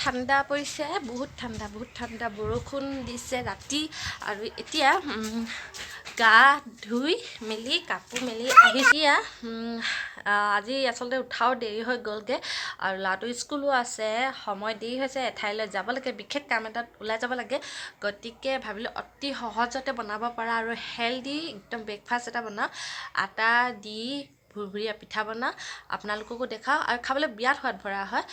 ঠাণ্ডা পৰিছে, বহুত ঠাণ্ডা বৰষুণ দিছে ৰাতি। আৰু এতিয়া গা ধুই মেলি কাপোৰ মেলি আহিছে। আজি আচলতে উঠাও দেৰি হৈ গ'লগৈ আৰু ল'ৰাটোৰ স্কুলো আছে, সময় দেৰি হৈছে, এঠাইলৈ যাব লাগে, বিশেষ কাম এটাত ওলাই যাব লাগে। গতিকে ভাবিলোঁ অতি সহজতে বনাব পৰা আৰু হেল্ডি একদম ব্ৰেকফাষ্ট এটা বনাওঁ। আটা দি ভুৰভুৰীয়া পিঠা বনাওঁ, আপোনালোককো দেখাওঁ। আৰু খাবলৈ বিৰাট সোৱাদ ভৰা হয়।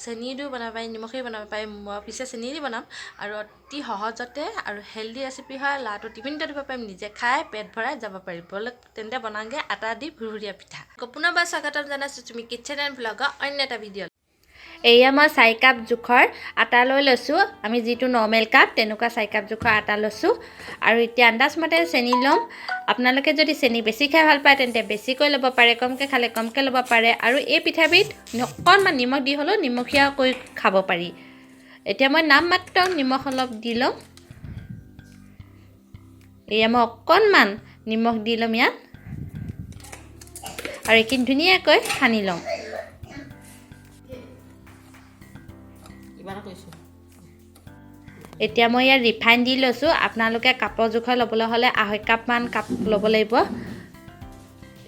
চেনি দিও বনাব পাৰি, নিমখ দি বনাব পাৰি। মই পিছে চেনি দি বনাম আৰু অতি সহজতে আৰু হেল্ডি ৰেচিপি হয়। ল'ৰাটো টিফিনতে দিব পাৰিম, নিজে খাই পেট ভৰাই যাব পাৰিম। ব'লক তেন্তে বনাওঁগৈ আটা দি ভুৰভুৰীয়া পিঠা। পুনৰবাৰ স্বাগতম জনাইছোঁ তুমি কিটচেন এণ্ড ব্লগৰ অন্য এটা ভিডিঅ'। এয়া মই 4 কাপ জোখৰ আটা লৈ লৈছোঁ। আমি যিটো নৰ্মেল কাপ তেনেকুৱা 4 কাপ জোখৰ আটা লৈছোঁ। আৰু এতিয়া আন্দাজমতে চেনি ল'ম। আপোনালোকে যদি চেনি বেছি খাই ভাল পায় তেন্তে বেছিকৈ ল'ব পাৰে, কমকৈ খালে কমকৈ ল'ব পাৰে। আৰু এই পিঠাবিধ অকণমান নিমখ দি হ'লেও নিমখীয়া কৰি খাব পাৰি। এতিয়া মই নামমাত্ৰ নিমখ অলপ দি ল'ম। এয়া মই অকণমান নিমখ দি ল'ম ইয়াত আৰু এইখিনি ধুনীয়াকৈ সানি ল'ম। এতিয়া মই ইয়াত ৰিফাইন দি লৈছোঁ। আপোনালোকে কাপৰ জোখৰ ল'বলৈ হ'লে 2.5 কাপমান কাপ ল'ব লাগিব।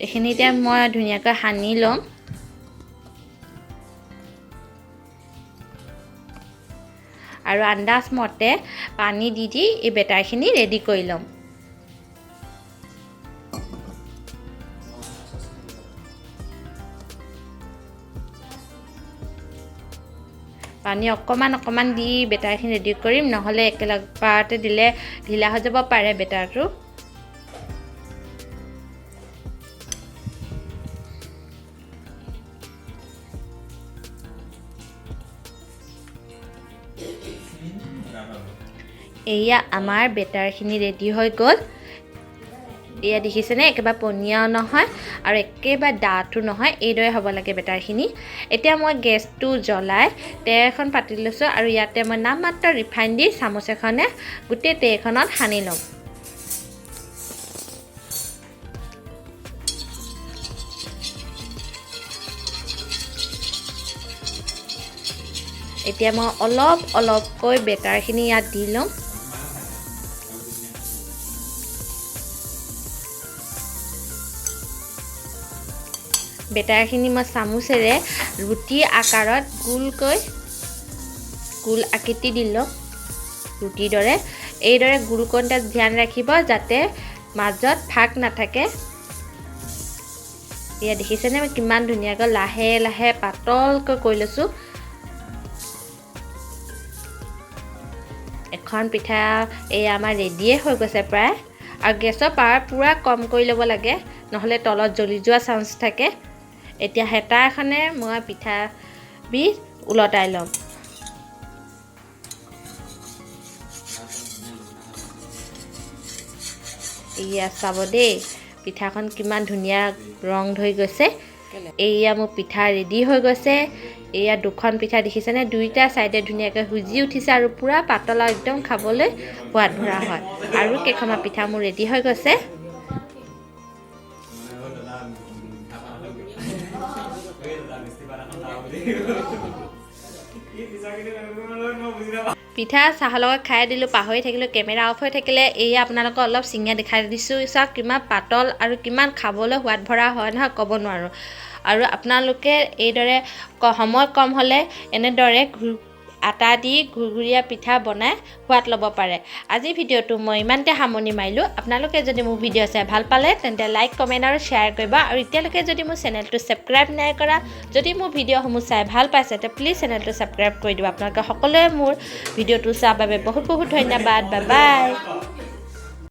এইখিনি এতিয়া মই ধুনীয়াকৈ সানি ল'ম। আৰু আন্দাজমতে পানী দি এই বেটাৰখিনি ৰেডি কৰি ল'ম। পানী অকণমান দি বেটাৰখিনি ৰেডি কৰিম, নহ'লে একেলগতে দিলে ঢিলা হৈ যাব পাৰে বেটাৰটো। এয়া আমাৰ বেটাৰখিনি ৰেডি হৈ গ'ল। এয়া দেখিছেনে, একেবাৰে পনীয়াও নহয় আৰু একেবাৰে ডাঠো নহয়, এইদৰে হ'ব লাগে বেটাৰখিনি। এতিয়া মই গেছটো জ্বলাই ট্ৰে এখন পাতি লৈছোঁ আৰু ইয়াতে মই নামমাত্ৰ ৰিফাইন দি চামুচ এখনে গোটেই ট্ৰেখনত সানি ল'ম। এতিয়া মই অলপকৈ বেটাৰখিনি ইয়াত দি ল'ম। বেটাৰখিনি মই চামুচেৰে ৰুটি আকাৰত গোল আকৃতি দি ল'ম ৰুটিৰ দৰে। এইদৰে গোল কৰোঁতে ধ্যান ৰাখিব যাতে মাজত ফাক নাথাকে। এয়া দেখিছেনে মই কিমান ধুনীয়াকৈ লাহে লাহে পাতলকৈ কৰি লৈছোঁ। এখন পিঠা এয়া আমাৰ ৰেডিয়ে হৈ গৈছে প্ৰায়। আৰু গেছৰ পাৱাৰ পূৰা কম কৰি ল'ব লাগে, নহ'লে তলত জ্বলি যোৱা চান্স থাকে। এতিয়া হেতা এখনে মই পিঠাবিধ ওলটাই ল'ম। এয়া চাব দেই, পিঠাখন কিমান ধুনীয়া ৰং ধৰি গৈছে। এয়া মোৰ পিঠা ৰেডি হৈ গৈছে। এয়া দুখন পিঠা দেখিছেনে, দুইটা চাইডে ধুনীয়াকৈ সিজি উঠিছে আৰু পূৰা পাতল আৰু একদম খাবলৈ সোৱাদ ভৰা হয়। আৰু কেইখনমান পিঠা মোৰ ৰেডি হৈ গৈছে। পিঠা চাহৰ লগত খাই দিলোঁ, পাহৰি থাকিলোঁ, কেমেৰা অফ হৈ থাকিলে। এয়া আপোনালোকক অলপ চিঙিয়া দেখাই দিছোঁ। চাওক কিমান পাতল আৰু কিমান খাবলৈ সোৱাদ ভৰা হয় নহয়, ক'ব নোৱাৰোঁ। আৰু আপোনালোকে এইদৰে সময় কম হ'লে এনেদৰে আটা দি ঘুৰঘুৰীয়া পিঠা বনাই সোৱাদ ল'ব পাৰে। আজিৰ ভিডিঅ'টো মই ইমানতে সামৰণি মাৰিলোঁ। আপোনালোকে যদি মোৰ ভিডিঅ' চাই ভাল পালে তেন্তে লাইক, কমেণ্ট আৰু শ্বেয়াৰ কৰিব। আৰু এতিয়ালৈকে যদি মোৰ চেনেলটো ছাবস্ক্ৰাইব নাই কৰা, যদি মোৰ ভিডিঅ'সমূহ চাই ভাল পাইছে তে প্লিজ চেনেলটো ছাবস্ক্ৰাইব কৰি দিব। আপোনালোকে সকলোৱে মোৰ ভিডিঅ'টো চোৱাৰ বাবে বহুত ধন্যবাদ। Bye bye.